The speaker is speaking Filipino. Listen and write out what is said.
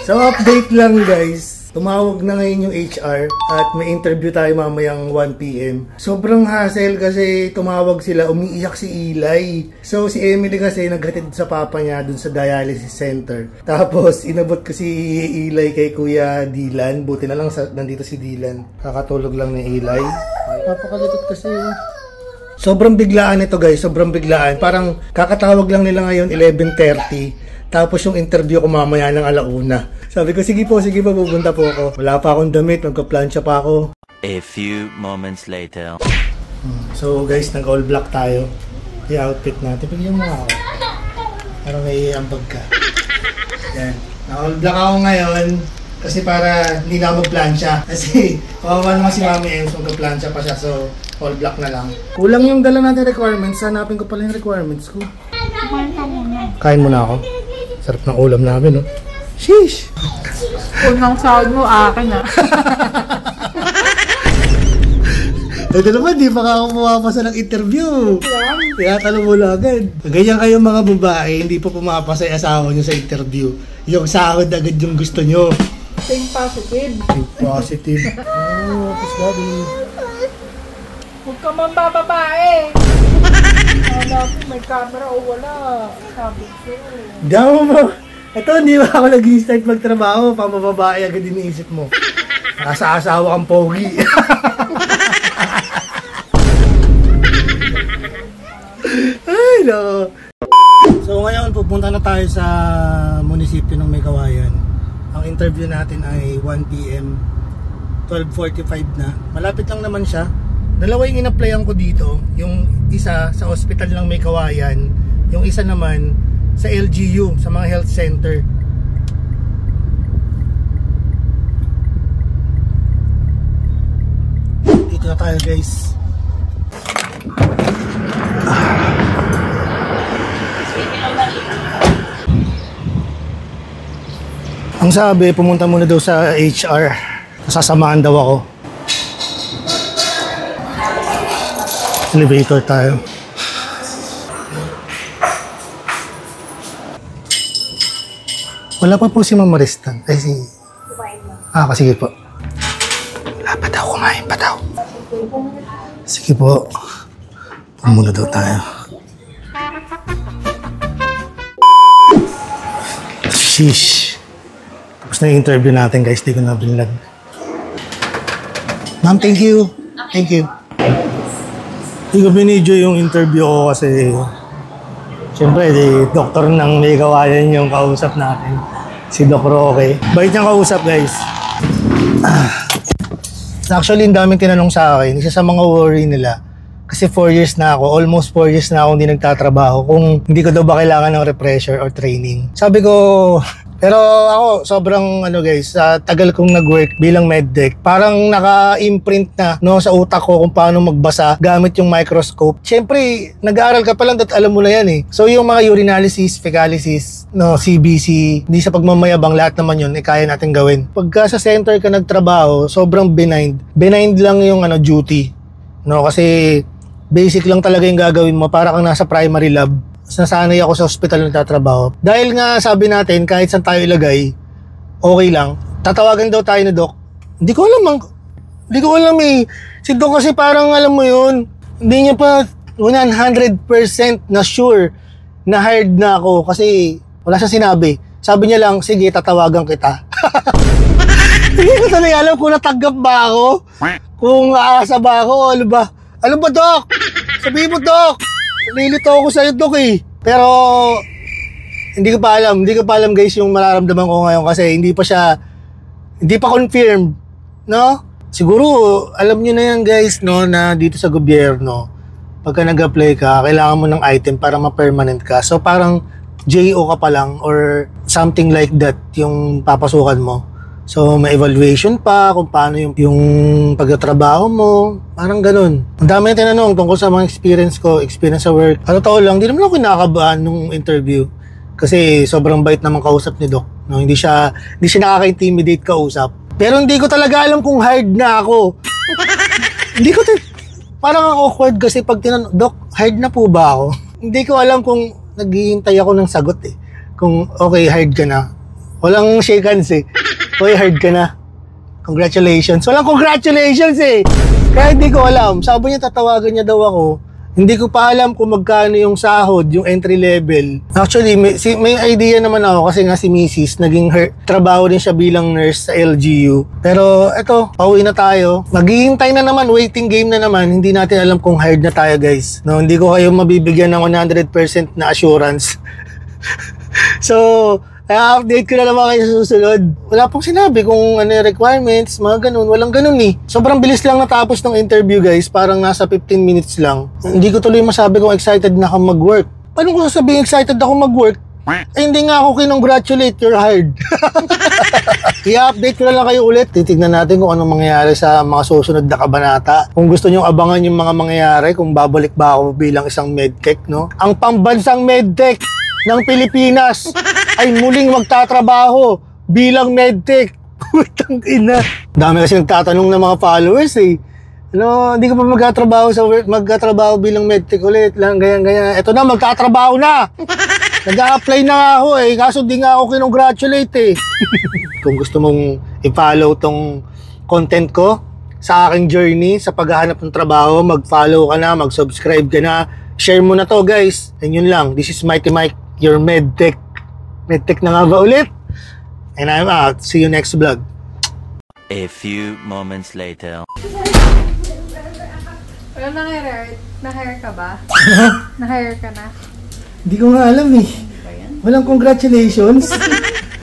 So update lang guys, tumawag na ngayon yung HR at may interview tayo mamayang 1 PM. Sobrang hassle kasi tumawag sila, umiiyak si Eli. So si Emily kasi naghatid sa papa niya dun sa dialysis center. Tapos inabot ko si Eli kay Kuya Dylan. Buti na lang nandito si Dylan. Kakatulog lang ni Eli. Napakalitot kasi. Sobrang biglaan ito guys, sobrang biglaan. Parang kakatawag lang nila ngayon 11:30. Tapos yung interview ko mamaya ng 1:00. Sabi ko, sige po, pupunta po ako. Wala pa akong damit, magka-plancha pa ako. A few moments later. So guys, nag-all black tayo. Yung outfit natin. Pagyan mo ako. Parang may ambag ka. Yan. Nag-all black ako ngayon. Kasi para hindi na mag-plancha. Kasi kawawa naman si Mami Ems, magka-plancha pa siya. So, all black na lang. Kulang yung dala natin requirements. Hanapin ko pala yung requirements ko. Kain mo na ako. Sarap ng ulam namin, no? Sheesh! Unang sahod mo, akin ah. Ito naman, di pa ako pumapasa ng interview. Kaya talo mo lang agad. Ganyan kayo mga babae, hindi po pumapasa yung asawa nyo sa interview. Yung sahod agad yung gusto nyo. Think positive. Think positive. Oh, please daddy. Huwag ka man bababae. Wala ko, may camera o wala. Sabi ko. Daw mo. Ito, hindi ba ako nag-start magtrabaho? Pamababae agad iniisip mo. Nasa asawa kang pogi. Ay, no. So ngayon, pupunta na tayo sa munisipyo ng May Kawayan. Ang interview natin ay 1 PM, 12:45 na. Malapit lang naman siya. Dalawa yung in-applyan ko dito. Yung isa sa hospital ng May Kawayan. Yung isa naman sa LGU, sa mga health center. Dito na tayo guys. Ang sabi, pumunta muna daw sa HR. Sasamahan daw ako. Elevator tayo. Wala pa po si Ma'am Maristan. Ay, si... sige po. Wala pa daw, kumain pa daw. Sige po. Muna daw tayo. Sheesh. Tapos na yung interview natin guys. Di ko na binlag. Ma'am, thank you. Thank you. Di ko binidyo yung interview ko kasi... Siyempre, doktor ng May Kawayan yung kausap natin. Si Doc Roque. Bait niyang kausap, guys. Actually, ang daming tinanong sa akin. Isa sa mga worry nila. Kasi 4 years na ako. Almost 4 years na ako hindi nagtatrabaho. Kung hindi ko daw ba kailangan ng refresher or training. Sabi ko... Pero ako, sobrang guys, sa tagal kong nag-work bilang medtech, parang naka-imprint na sa utak ko kung paano magbasa gamit yung microscope. Siyempre, nag-aaral ka pa lang at alam mo na yan eh. So yung mga urinalysis, fecalysis, CBC, hindi sa pagmamayabang, lahat naman yun, kaya natin gawin. Pagka sa center ka nagtrabaho, sobrang benign. Benign lang yung duty. Kasi basic lang talaga yung gagawin mo para kang nasa primary lab. Nasanay ako sa hospital na nagtatrabaho. Dahil nga sabi natin, kahit saan tayo ilagay, okay lang. Tatawagan daw tayo ni Doc. Hindi ko alam eh. Si Doc kasi parang alam mo yun, hindi niya pa 100% na sure na hired na ako kasi wala siya sinabi. Sabi niya lang, sige, tatawagan kita. Hindi ko talaga alam kung natanggap ba ako, kung aasa ba ako, ano ba Doc? Sabihin mo Doc! Nilito ako sa'yo, Doc eh. Pero, hindi ko pa alam guys yung mararamdaman ko ngayon kasi hindi pa confirmed, no? Siguro, alam nyo na yan guys, no, na dito sa gobyerno, pagka nag-apply ka, kailangan mo ng item para ma-permanent ka. So, parang JO ka pa lang or something like that yung papasukan mo. So, may evaluation pa kung paano yung pagtatrabaho mo. Parang ganun. Ang dami na tinanong tungkol sa mga experience sa work. Totoo lang, di naman ako kinakabahan nung interview. Kasi sobrang bait naman kausap ni Doc. No, hindi siya nakaka-intimidate kausap. Pero hindi ko talaga alam kung hired na ako. Parang awkward kasi pag tinanong, Doc, hired na po ba ako? Hindi ko alam kung naghihintay ako ng sagot eh. Kung okay, hired ka na. Walang shake hands eh. Uy, hard ka na. Congratulations. Walang congratulations eh. Kaya hindi ko alam. Sabi niya tatawagan niya daw ako. Hindi ko pa alam kung magkano yung sahod, yung entry level. Actually, may idea naman ako kasi nga si Mrs. naging trabaho din siya bilang nurse sa LGU. Pero eto, pauwi na tayo. Maghihintay na naman, waiting game na naman. Hindi natin alam kung hired na tayo, guys. No, hindi ko kayo mabibigyan ng 100% na assurance. So, update ko na naman kayo sa susunod. Wala pong sinabi kung ano yung requirements, mga ganun. Walang ganun eh. Sobrang bilis lang natapos ng interview, guys. Parang nasa 15 minutes lang. Hindi ko tuloy masabi kung excited na ako mag-work. Paano ko sasabihin excited ako mag-work? Eh, hindi nga ako kinongratulate, you're hired. I-update ko na lang kayo ulit. Titignan natin kung anong mangyayari sa mga susunod na kabanata. Kung gusto nyong abangan yung mga mangyayari, kung babalik ba ako bilang isang medtech, no? Ang pambansang medtech ng Pilipinas ay muling magtatrabaho bilang medtech. Putang ina. Dami kasi nagtatanong ng mga followers eh. Ano, hindi ko pa magtatrabaho bilang medtech ulit. Lang ganyan. Ito na, magtatrabaho na. Nag-a-apply na nga ako eh. Kaso di nga ako kinongratulate eh. Kung gusto mong i-follow tong content ko sa aking journey sa paghahanap ng trabaho, mag-follow ka na, mag-subscribe ka na. Share mo na to, guys. And yun lang. This is Mighty Mike, your medtech. Medtech na nga ba ulit? And I'm out. See you next vlog. A few moments later. Wala na-hire? Na-hire ka ba? Na-hire ka na? Hindi ko nga alam eh. Walang congratulations.